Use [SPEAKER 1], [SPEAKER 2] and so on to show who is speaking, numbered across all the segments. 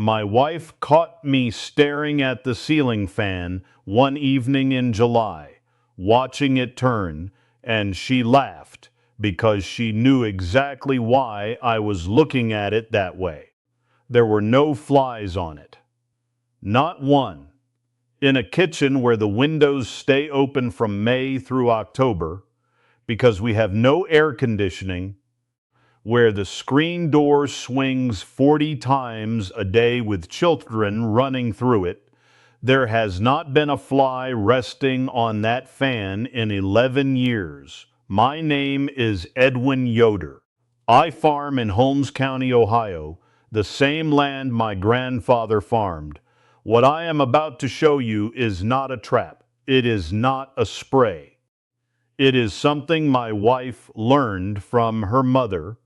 [SPEAKER 1] My wife caught me staring at the ceiling fan one evening in July, watching it turn, and she laughed because she knew exactly why I was looking at it that way. There were no flies on it. Not one. In a kitchen where the windows stay open from May through October, because we have no air conditioning, where the screen door swings 40 times a day with children running through it, there has not been a fly resting on that fan in 11 years. My name is Edwin Yoder. I farm in Holmes County, Ohio, the same land my grandfather farmed. What I am about to show you is not a trap. It is not a spray. It is something my wife learned from her mother,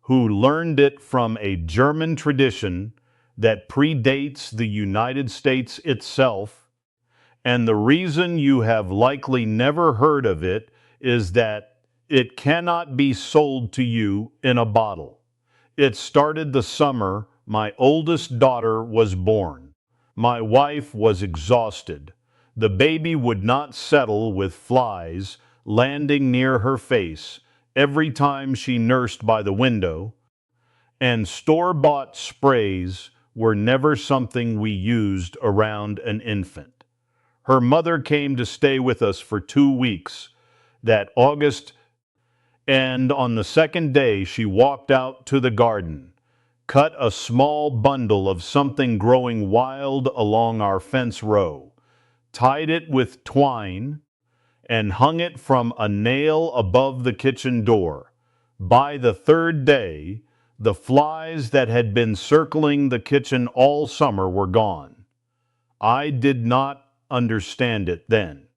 [SPEAKER 1] who learned it from a German tradition that predates the United States itself, and the reason you have likely never heard of it is that it cannot be sold to you in a bottle. It started the summer my oldest daughter was born. My wife was exhausted. The baby would not settle with flies landing near her face every time she nursed by the window, and store-bought sprays were never something we used around an infant. Her mother came to stay with us for 2 weeks that August, and on the second day she walked out to the garden, cut a small bundle of something growing wild along our fence row, tied it with twine, and hung it from a nail above the kitchen door. By the third day, the flies that had been circling the kitchen all summer were gone. I did not understand it then.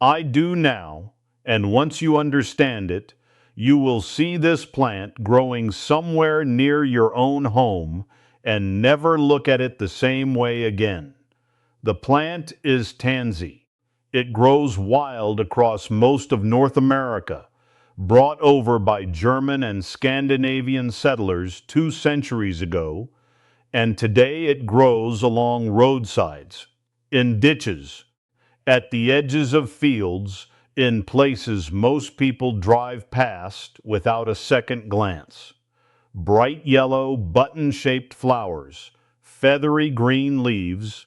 [SPEAKER 1] I do now, and once you understand it, you will see this plant growing somewhere near your own home and never look at it the same way again. The plant is tansy. It grows wild across most of North America, brought over by German and Scandinavian settlers 2 centuries ago, and today it grows along roadsides, in ditches, at the edges of fields, in places most people drive past without a second glance. Bright yellow, button-shaped flowers, feathery green leaves,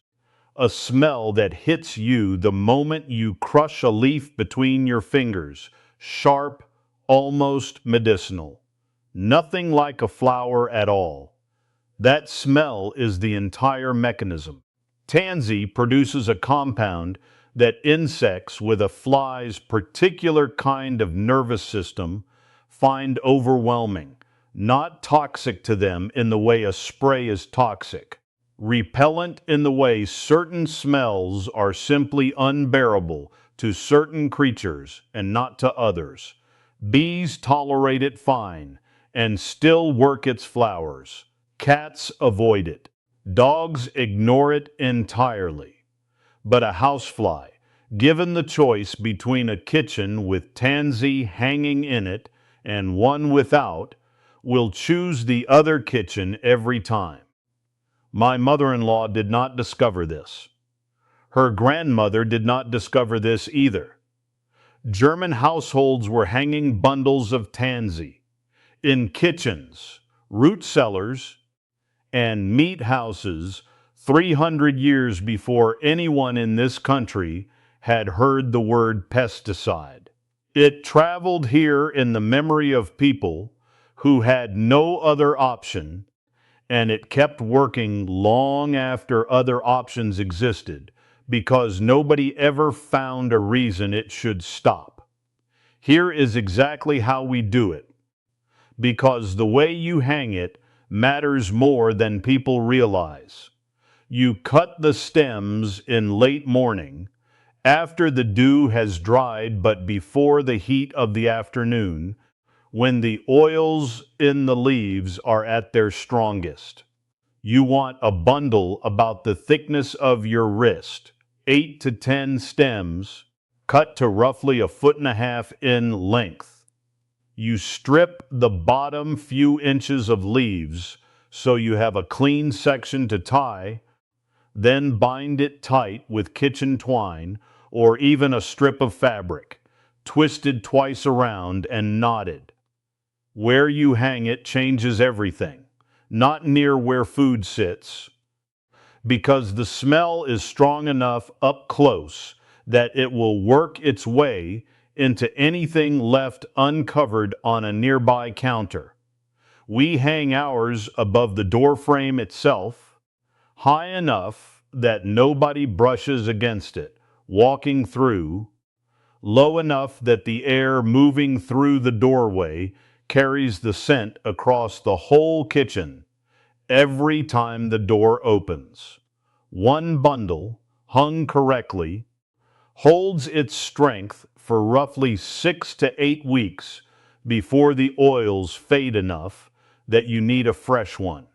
[SPEAKER 1] a smell that hits you the moment you crush a leaf between your fingers, sharp, almost medicinal. Nothing like a flower at all. That smell is the entire mechanism. Tansy produces a compound that insects with a fly's particular kind of nervous system find overwhelming, not toxic to them in the way a spray is toxic. Repellent in the way certain smells are simply unbearable to certain creatures and not to others. Bees tolerate it fine and still work its flowers. Cats avoid it. Dogs ignore it entirely. But a housefly, given the choice between a kitchen with tansy hanging in it and one without, will choose the other kitchen every time. My mother-in-law did not discover this. Her grandmother did not discover this either. German households were hanging bundles of tansy in kitchens, root cellars, and meat houses 300 years before anyone in this country had heard the word pesticide. It traveled here in the memory of people who had no other option, and it kept working long after other options existed because nobody ever found a reason it should stop. Here is exactly how we do it, because the way you hang it matters more than people realize. You cut the stems in late morning, after the dew has dried but before the heat of the afternoon, when the oils in the leaves are at their strongest. You want a bundle about the thickness of your wrist, 8 to 10 stems, cut to roughly 1.5 feet in length. You strip the bottom few inches of leaves so you have a clean section to tie. Then bind it tight with kitchen twine or even a strip of fabric, twisted twice around and knotted. Where you hang it changes everything, not near where food sits, because the smell is strong enough up close that it will work its way into anything left uncovered on a nearby counter. We hang ours above the door frame itself, high enough that nobody brushes against it, walking through, low enough that the air moving through the doorway carries the scent across the whole kitchen every time the door opens. One bundle, hung correctly, holds its strength for roughly 6 to 8 weeks before the oils fade enough that you need a fresh one.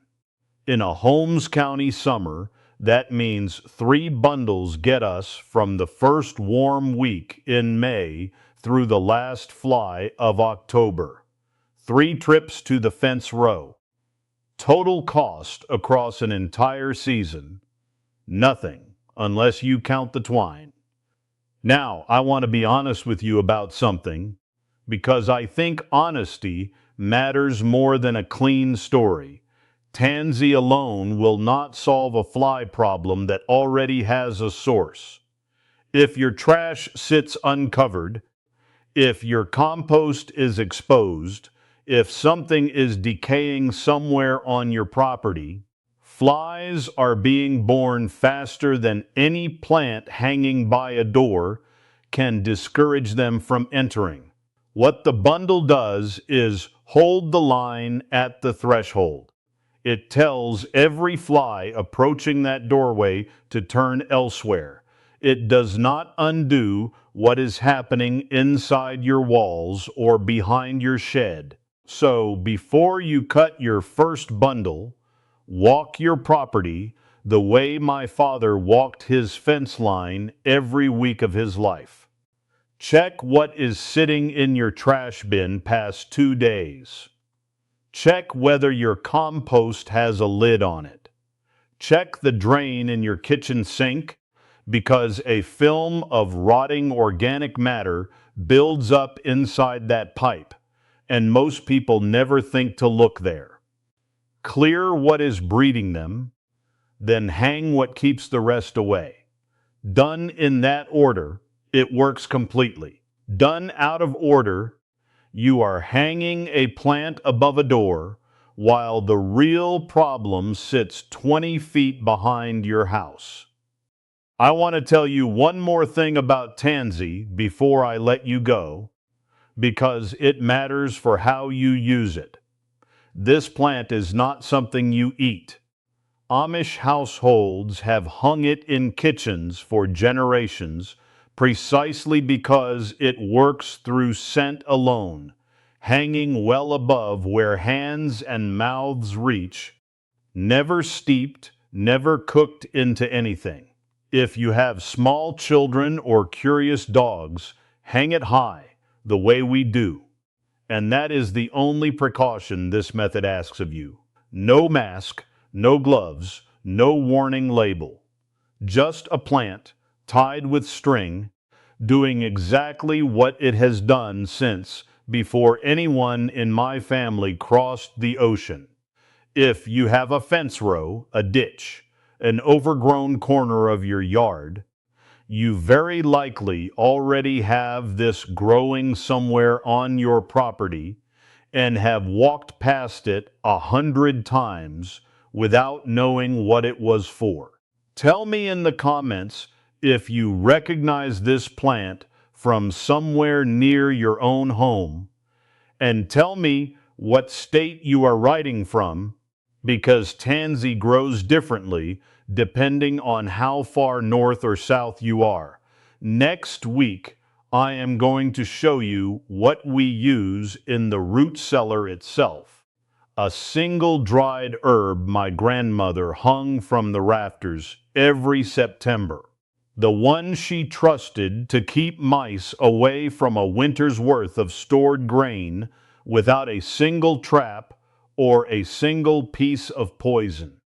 [SPEAKER 1] In a Holmes County summer, that means 3 bundles get us from the first warm week in May through the last fly of October. 3 trips to the fence row. Total cost across an entire season, nothing, unless you count the twine. Now, I want to be honest with you about something, because I think honesty matters more than a clean story. Tansy alone will not solve a fly problem that already has a source. If your trash sits uncovered, if your compost is exposed, if something is decaying somewhere on your property, flies are being born faster than any plant hanging by a door can discourage them from entering. What the bundle does is hold the line at the threshold. It tells every fly approaching that doorway to turn elsewhere. It does not undo what is happening inside your walls or behind your shed. So before you cut your first bundle, walk your property the way my father walked his fence line every week of his life. Check what is sitting in your trash bin past 2 days. Check whether your compost has a lid on it. Check the drain in your kitchen sink, because a film of rotting organic matter builds up inside that pipe, and most people never think to look there. Clear what is breeding them, then hang what keeps the rest away. Done in that order, it works completely. Done out of order, you are hanging a plant above a door while the real problem sits 20 feet behind your house. I want to tell you one more thing about tansy before I let you go, because it matters for how you use it. This plant is not something you eat. Amish households have hung it in kitchens for generations precisely because it works through scent alone, hanging well above where hands and mouths reach, never steeped, never cooked into anything. If you have small children or curious dogs, hang it high, the way we do. And that is the only precaution this method asks of you. No mask, no gloves, no warning label. Just a plant tied with string, doing exactly what it has done since before anyone in my family crossed the ocean. If you have a fence row, a ditch, an overgrown corner of your yard, you very likely already have this growing somewhere on your property and have walked past it 100 times without knowing what it was for. Tell me in the comments if you recognize this plant from somewhere near your own home, and tell me what state you are writing from, because tansy grows differently depending on how far north or south you are. Next week, I am going to show you what we use in the root cellar itself. A single dried herb my grandmother hung from the rafters every September. The one she trusted to keep mice away from a winter's worth of stored grain without a single trap or a single piece of poison.